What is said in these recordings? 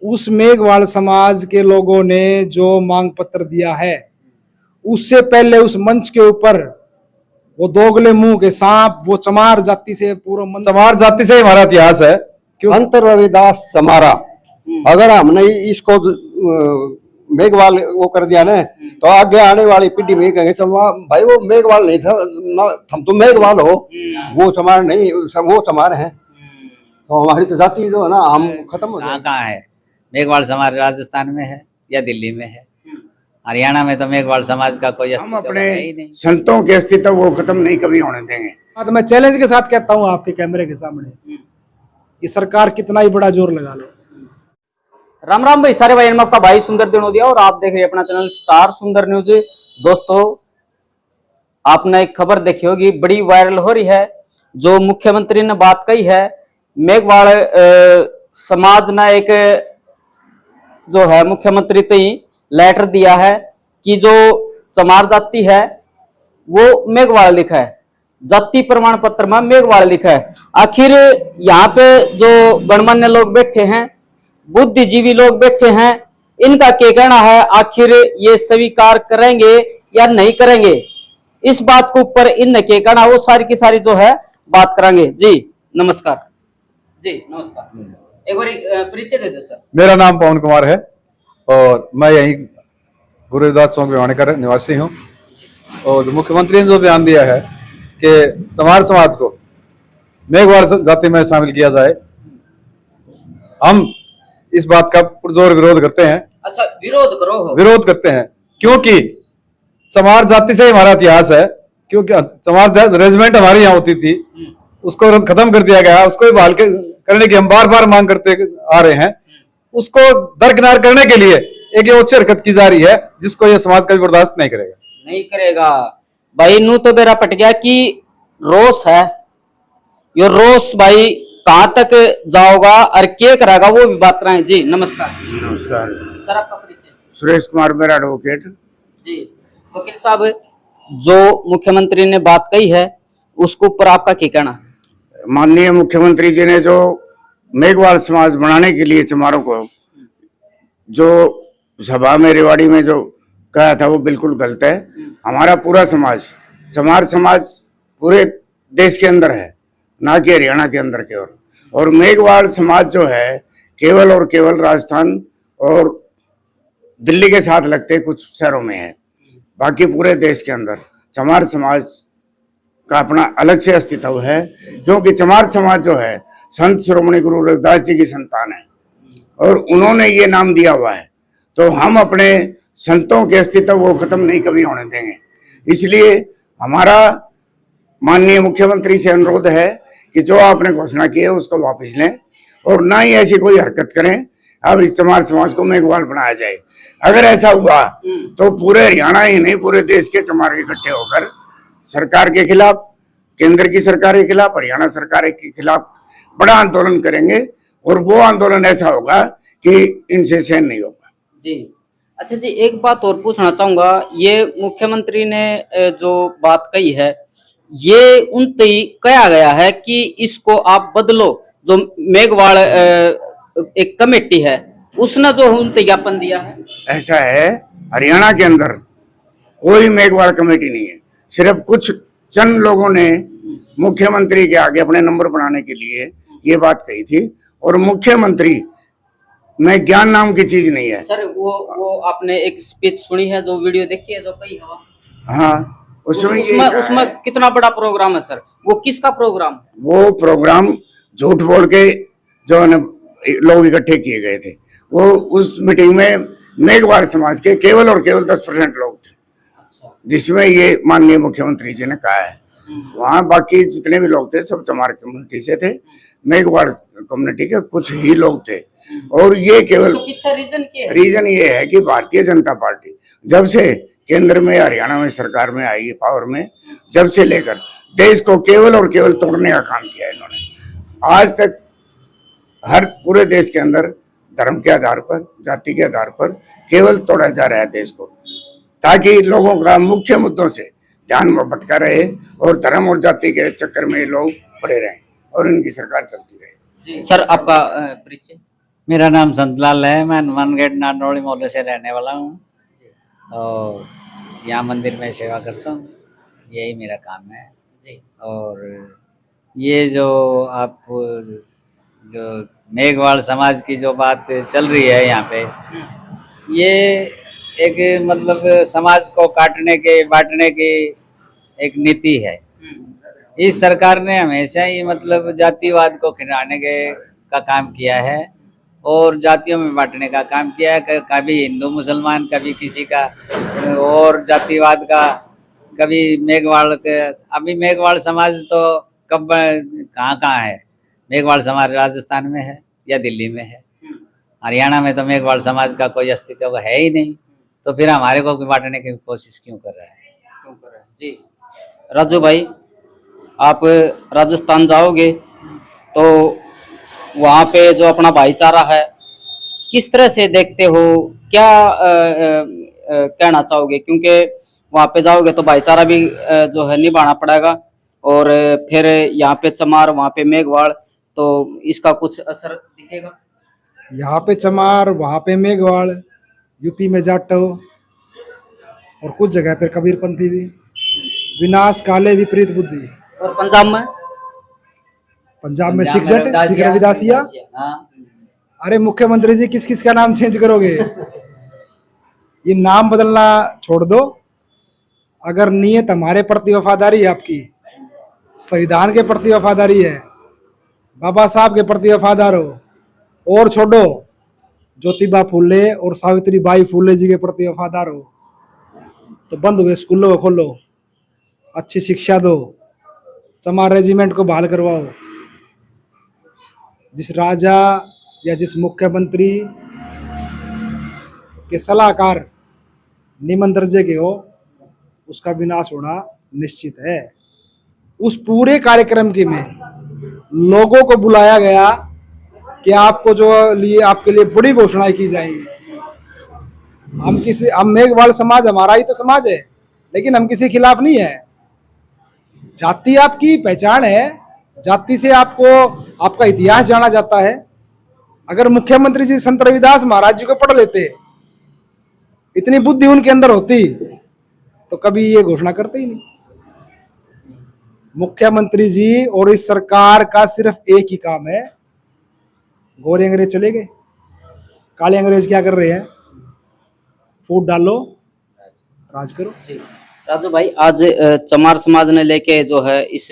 उस मेघवाल समाज के लोगों ने जो मांग पत्र दिया है, उससे पहले उस मंच के ऊपर वो दोगले मुंह के सांप, वो चमार जाति से पूरा चमार जाति से हमारा इतिहास है। क्यों संत रविदास चमारा, अगर हमने इसको मेघवाल वो कर दिया ना, तो आगे आने वाली पीढ़ी में कहेंगे चमार भाई वो मेघवाल नहीं था ना, हम तो मेघवाल हो, वो चमार नहीं, वो चमार है। तो हमारी तो जाति जो है ना, हम खत्म हो जाए। कहाँ है मेघवाल समाज? राजस्थान में है या दिल्ली में है? हरियाणा में तो मेघवाल समाज का कोई हम अपने संतों के अस्तित्व वो खत्म नहीं कभी होने देंगे। तो मैं चैलेंज के साथ कहता हूं आपके कैमरे के सामने, ये सरकार कितना ही बड़ा जोर लगा लो। राम राम भाई सारे भाई, आपका भाई सुंदर दिनोदिया और आप देख रहे हैं अपना चैनल स्टार सुंदर न्यूज। दोस्तों, आपने एक खबर देखी होगी, बड़ी वायरल हो रही है। जो मुख्यमंत्री ने बात कही है, मेघवाल समाज ने एक जो है मुख्यमंत्री तई लेटर दिया है कि जो चमार जाति है वो मेघवाल लिखा है, जाति प्रमाण पत्र में मेघवाल लिखा है। आखिर यहाँ पे जो गणमान्य लोग बैठे हैं, बुद्धिजीवी लोग बैठे हैं, इनका क्या कहना है? आखिर ये स्वीकार करेंगे या नहीं करेंगे? इस बात के ऊपर इनने क्या कहना, वो सारी की सारी जो है बात करेंगे। जी नमस्कार। जी नमस्कार, एक बार परिचय दे दो सर। मेरा नाम पवन कुमार है और मैं यही गुरु रविदास चौक भिवानी का निवासी हूँ। और मुख्यमंत्री ने जो बयान दिया है कि चमार समाज को मेघवाल जाति में शामिल किया जाए, हम इस बात का पुरजोर विरोध करते हैं। अच्छा, विरोध करो? विरोध करते हैं क्योंकि चमार जाति से हमारा इतिहास है। क्योंकि चमार रेजिमेंट हमारी यहाँ होती थी, उसको खत्म कर दिया गया, उसको बहाल करने की हम बार बार मांग करते आ रहे हैं। उसको दरकिनार करने के लिए एक अच्छी हरकत की जा रही है, जिसको ये समाज कभी बर्दाश्त नहीं करेगा। भाई नू तो मेरा पट गया कि रोष है, ये रोष भाई कहाँ तक जाओगा और क्या करेगा, वो भी बात कराएं। जी नमस्कार। नमस्कार सर, आपका परिचय? सुरेश कुमार मेरा एडवोकेट। जी वकील साहब, जो मुख्यमंत्री ने बात कही है उसके ऊपर आपका क्या कहना? माननीय मुख्यमंत्री जी ने जो मेघवाल समाज बनाने के लिए चमारों को जो सभा में रेवाड़ी में जो कहा था, वो बिल्कुल गलत है। हमारा पूरा समाज, चमार समाज पूरे देश के अंदर है, ना कि हरियाणा के अंदर केवल। और मेघवाल समाज जो है केवल और केवल राजस्थान और दिल्ली के साथ लगते कुछ शहरों में है, बाकी पूरे देश के अंदर चमार समाज का अपना अलग से अस्तित्व है। क्योंकि चमार समाज जो है संत श्रोमणी गुरु रविदास जी की संतान है और उन्होंने ये नाम दिया हुआ है, तो हम अपने संतों के अस्तित्व वो खत्म नहीं कभी होने देंगे। इसलिए हमारा माननीय मुख्यमंत्री से अनुरोध है कि जो आपने घोषणा की है उसको वापस लें और ना ही ऐसी कोई हरकत करें अब इस चमार समाज को मेघवाल बनाया जाए। अगर ऐसा हुआ तो पूरे हरियाणा ही नहीं, पूरे देश के चमार इकट्ठे होकर सरकार के खिलाफ, केंद्र की सरकार के खिलाफ, हरियाणा सरकार के खिलाफ बड़ा आंदोलन करेंगे और वो आंदोलन ऐसा होगा कि इनसे सहन नहीं होगा। जी अच्छा जी, एक बात और पूछना चाहूंगा, ये मुख्यमंत्री ने जो बात कही है, ये उन तय कहा गया है कि इसको आप बदलो। जो मेघवाल एक कमेटी है उसने जो उन ज्ञापन दिया है, ऐसा है हरियाणा के अंदर कोई मेघवाल कमेटी नहीं है। सिर्फ कुछ चंद लोगों ने मुख्यमंत्री के आगे अपने नंबर बनाने के लिए ये बात कही थी और मुख्यमंत्री में ज्ञान नाम की चीज नहीं है। सर वो आपने एक स्पीच सुनी है, जो वीडियो देखी है, जो कही है? हाँ, उसमें कितना बड़ा प्रोग्राम है सर? वो किसका प्रोग्राम? वो प्रोग्राम झूठ बोल के जो लोग इकट्ठे किए गए थे, वो उस मीटिंग में मेघवाल समाज के केवल और केवल 10% लोग थे, जिसमें ये माननीय मुख्यमंत्री जी ने कहा है। वहाँ बाकी जितने भी लोग थे सब चमार कम्युनिटी से थे, मेघवाल कम्युनिटी के कुछ ही लोग थे। और ये केवल रीजन ये है कि भारतीय जनता पार्टी जब से केंद्र में हरियाणा में सरकार में आई है पावर में, जब से लेकर देश को केवल और केवल तोड़ने का काम किया है इन्होंने। आज तक हर पूरे देश के अंदर धर्म के आधार पर, जाति के आधार पर केवल तोड़ा जा रहा है देश को, ताकि लोगों का मुख्य मुद्दों से ध्यान भटका रहे और धर्म और जाति के चक्कर में लोग पड़े रहें और इनकी सरकार चलती रहे। सर आपका परिचय? मेरा नाम संतलाल है। मैं हनुमानगढ़ नारनौली मोहल्ले से रहने वाला हूँ और यहाँ मंदिर में सेवा करता हूँ। यही मेरा काम है। जी और ये जो आप जो मेघवाल समाज की जो बात चल रही है यहाँ पे, ये एक मतलब समाज को काटने के बांटने की एक नीति है। इस सरकार ने हमेशा ही मतलब जातिवाद को खिलाने के का काम किया है और जातियों में बांटने का काम किया है। कभी हिंदू मुसलमान, कभी किसी का और जातिवाद का, कभी मेघवाल के। अभी मेघवाल समाज तो कब कहाँ कहाँ है? मेघवाल समाज राजस्थान में है या दिल्ली में है। हरियाणा में तो मेघवाल समाज का कोई अस्तित्व है ही नहीं, तो फिर हमारे को बांटने की कोशिश क्यों कर रहा है? क्यों कर रहे हैं? जी राजू भाई, आप राजस्थान जाओगे तो वहाँ पे जो अपना भाईचारा है किस तरह से देखते हो? क्या कहना चाहोगे? क्योंकि वहाँ पे जाओगे तो भाईचारा भी जो है निभाना पड़ेगा और फिर यहाँ पे चमार, वहाँ पे मेघवाल, तो इसका कुछ असर दिखेगा? यहाँ पे चमार, वहाँ पे मेघवाल, यूपी में जाटो और कुछ जगह पर कबीरपंथी भी। विनाश काले विपरीत बुद्धि। और पंजाब में? पंजाब में सिख जट, सिख रविदासिया। हाँ। अरे मुख्यमंत्री जी, किस किस का नाम चेंज करोगे? ये नाम बदलना छोड़ दो। अगर नीयत हमारे प्रति वफादारी है, आपकी संविधान के प्रति वफादारी है, बाबा साहब के प्रति वफादार हो, और छोड़ो ज्योतिबा फूले और सावित्री बाई फूले जी के प्रति वफादार हो, तो बंद हुए स्कूलों को खोलो, अच्छी शिक्षा दो, चमार रेजिमेंट को बहाल करवाओ। जिस राजा या जिस मुख्यमंत्री के सलाहकार निम्न दर्जे के हो, उसका विनाश होना निश्चित है। उस पूरे कार्यक्रम के में लोगों को बुलाया गया कि आपको जो लिए आपके लिए बड़ी घोषणाएं की जाएंगी। हम मेघवाल समाज हमारा ही तो समाज है, लेकिन हम किसी के खिलाफ नहीं है। जाति आपकी पहचान है, जाति से आपको आपका इतिहास जाना जाता है। अगर मुख्यमंत्री जी संत रविदास महाराज जी को पढ़ लेते, इतनी बुद्धि उनके अंदर होती, तो कभी ये घोषणा करते ही नहीं। मुख्यमंत्री जी और इस सरकार का सिर्फ एक ही काम है, गोरे अंग्रेज चले गए, काले अंग्रेज क्या कर रहे हैं? फूट डालो, राज करो। राजू भाई, आज चमार समाज ने लेके जो है इस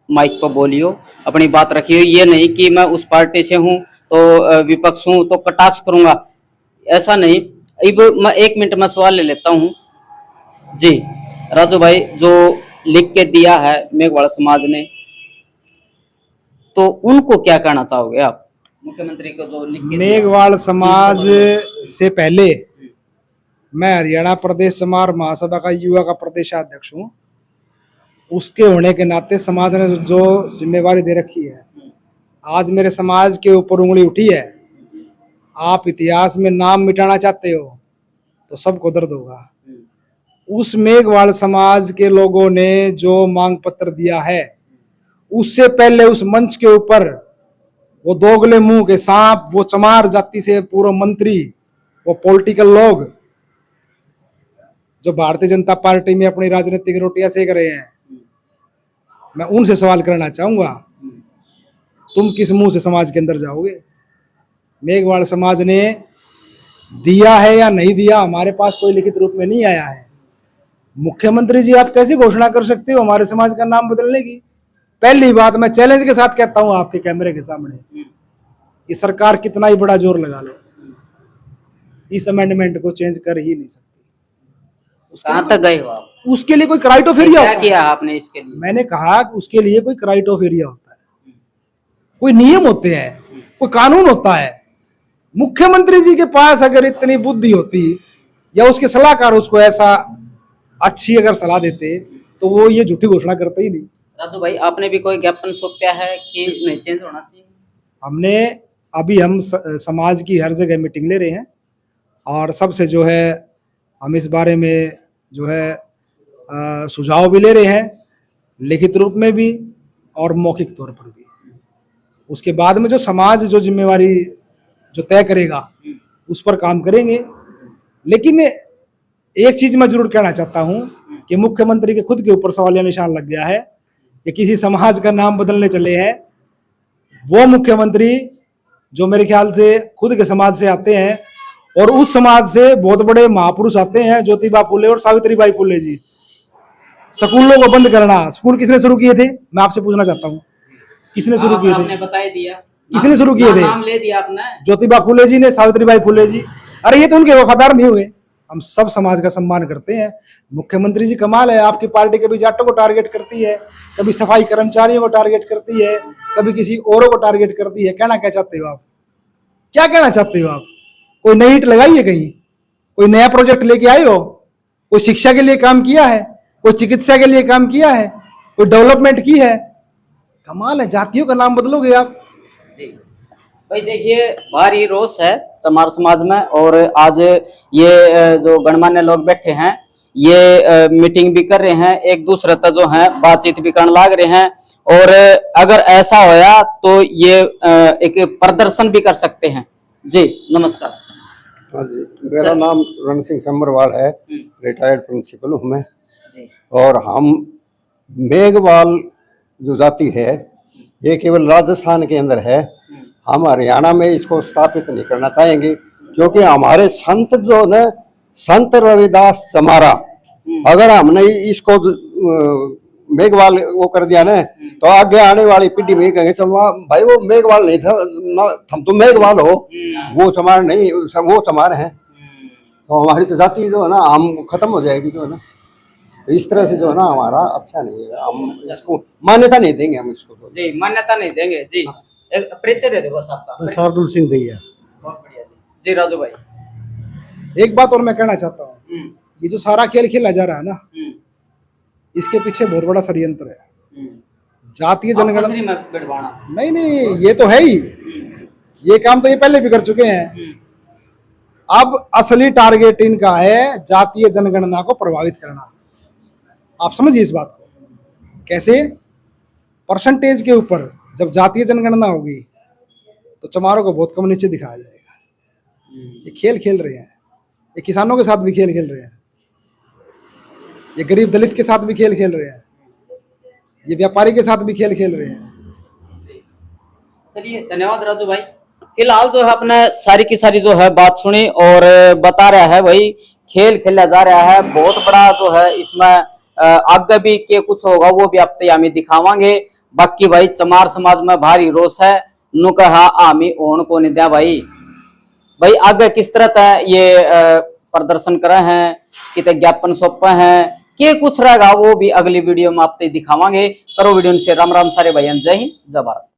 माइक पर बोलियो, अपनी बात रखियो। ये नहीं कि मैं उस पार्टी से हूँ तो विपक्ष हूँ तो कटाक्ष करूंगा, ऐसा नहीं। अब मैं 1 मिनट में सवाल ले लेता हूँ। जी राजू भाई, जो लिख के दिया है मेघवाल समाज ने, तो उनको क्या कहना चाहोगे आप? मुख्यमंत्री को जो लिख के मेघवाल समाज से पहले मैं हरियाणा प्रदेश चमार महासभा का युवा का प्रदेशाध्यक्ष हूँ। उसके होने के नाते समाज ने जो जिम्मेवारी दे रखी है, आज मेरे समाज के ऊपर उंगली उठी है। आप इतिहास में नाम मिटाना चाहते हो तो सबको दर्द होगा। उस मेघवाल समाज के लोगों ने जो मांग पत्र दिया है, उससे पहले उस मंच के ऊपर वो दोगले मुंह के सांप, वो चमार जाति से पूर्व मंत्री, वो पॉलिटिकल लोग जो भारतीय जनता पार्टी में अपनी राजनीतिक रोटियां सेक रहे हैं, मैं उनसे सवाल करना चाहूंगा, तुम किस मुंह से समाज के अंदर जाओगे? मेघवाल समाज ने दिया है या नहीं दिया, हमारे पास कोई लिखित रूप में नहीं आया है। मुख्यमंत्री जी, आप कैसे घोषणा कर सकते हो हमारे समाज का नाम बदलने की? पहली बात मैं चैलेंज के साथ कहता हूं आपके कैमरे के सामने, ये सरकार कितना ही बड़ा जोर लगा लो, इस अमेंडमेंट को चेंज कर ही नहीं सकती। कहाँ तक गए हो आप? उसके लिए कोई क्राइटेरिया क्या किया आपने इसके लिए? मैंने कहा कि उसके लिए कोई क्राइटेरिया होता है, कोई नियम होते हैं, कोई कानून होता है। मुख्यमंत्री जी के पास अगर इतनी बुद्धि होती या उसके सलाहकार उसको ऐसा अच्छी अगर सलाह देते, तो वो ये झूठी घोषणा करते ही नहीं। राजू भाई, आपने भी कोई ज्ञापन सौंपा है कि नहीं चेंज होना चाहिए? हमने अभी हम समाज की हर जगह मीटिंग ले रहे हैं और सबसे जो है हम इस बारे में जो है सुझाव भी ले रहे हैं, लिखित रूप में भी और मौखिक तौर पर भी। उसके बाद में जो समाज जो जिम्मेवारी जो तय करेगा उस पर काम करेंगे। लेकिन एक चीज मैं जरूर कहना चाहता हूं कि मुख्यमंत्री के खुद के ऊपर सवालिया निशान लग गया है कि किसी समाज का नाम बदलने चले हैं। वो मुख्यमंत्री जो मेरे ख्याल से खुद के समाज से आते हैं और उस समाज से बहुत बड़े महापुरुष आते हैं, ज्योतिबा फुले और सावित्रीबाई फुले जी। स्कूलों को बंद करना, स्कूल किसने शुरू किए थे? मैं आपसे पूछना चाहता हूँ, किसने शुरू किए थे? आपने बता दिया, किसने शुरू किए थे? नाम ले दिया आपने। ज्योतिबा फुले जी ने, सावित्रीबाई फुले जी। अरे ये तो उनके वफादार नहीं हुए। हम सब समाज का सम्मान करते हैं। मुख्यमंत्री जी कमाल है, आपकी पार्टी कभी जाटों को टारगेट करती है, कभी सफाई कर्मचारियों को टारगेट करती है, कभी किसी औरों को टारगेट करती है। कहना क्या चाहते हो आप? क्या कहना चाहते हो आप? कोई नई ईंट लगाई है कहीं? कोई नया प्रोजेक्ट लेके आए हो? कोई शिक्षा के लिए काम किया है? कोई चिकित्सा के लिए काम किया है? कोई डेवलपमेंट की है? कमाल है, जातियों का नाम बदलोगे आप। जी भाई देखिए, भारी रोष है चमार समाज में, और आज ये जो गणमान्य लोग बैठे हैं ये मीटिंग भी कर रहे हैं, एक दूसरे तक जो है बातचीत भी करने लाग रहे हैं। और अगर ऐसा होया तो ये एक प्रदर्शन भी कर सकते हैं। जी नमस्कार। हाँ जी, मेरा नाम रण सिंह समरवाल है, रिटायर्ड प्रिंसिपल हूँ मैं। जी। और हम मेघवाल जो जाति है ये केवल राजस्थान के अंदर है, हम हरियाणा में इसको स्थापित नहीं करना चाहेंगे, क्योंकि हमारे संत जो न संत रविदास चमारा, अगर हमने इसको मेघवाल वो कर दिया ना तो आगे आने वाली पीढ़ी में कहेंगे भाई वो मेघवाल नहीं था ना, हम तो मेघवाल हो, वो चमार नहीं, वो चमार है। तो हमारी तो जाति जो है ना हम खत्म हो जाएगी जो है ना। तो इस तरह से जो है ना हमारा अच्छा नहीं है, हम इसको मान्यता नहीं देंगे, हम इसको तो। जी मान्यता नहीं देंगे। जी एक परिचय दे दो बस आपका। शार्दुल सिंह दैया। बहुत बढ़िया जी। जी राजू भाई। एक बात और मैं कहना चाहता हूँ, ये जो सारा खेल खेला जा रहा है ना, इसके पीछे बहुत बड़ा षड्यंत्र है। जातीय जनगणना नहीं, ये तो है ही, ये काम तो ये पहले भी कर चुके हैं। अब असली टारगेट इनका है जातीय जनगणना को प्रभावित करना। आप समझिए इस बात को। कैसे? परसेंटेज के ऊपर जब जातीय जनगणना होगी तो चमारों को बहुत कम नीचे दिखाया जाएगा। ये खेल खेल रहे हैं, ये किसानों के साथ भी खेल खेल रहे हैं, ये गरीब दलित के साथ भी खेल खेल रहे हैं, ये व्यापारी के साथ भी खेल खेल रहे हैं। चलिए धन्यवाद राजू भाई। फिलहाल जो है अपने सारी की सारी जो है बात सुनी और बता रहा है वही खेल खेला जा रहा है। बहुत बड़ा जो है इसमें आगे भी के कुछ होगा वो भी आप तैयारी दिखावांगे। बाकी भाई चमार समाज में भारी रोष है, नु कहा आमी ओन को नहीं दिया भाई आगे किस तरह था ये प्रदर्शन करे हैं, कितने ज्ञापन सौंपे हैं, के कुछ रहेगा वो भी अगली वीडियो में आप दिखावांगे। करो वीडियो से राम राम सारे भाई, जय हिंद जय भारत।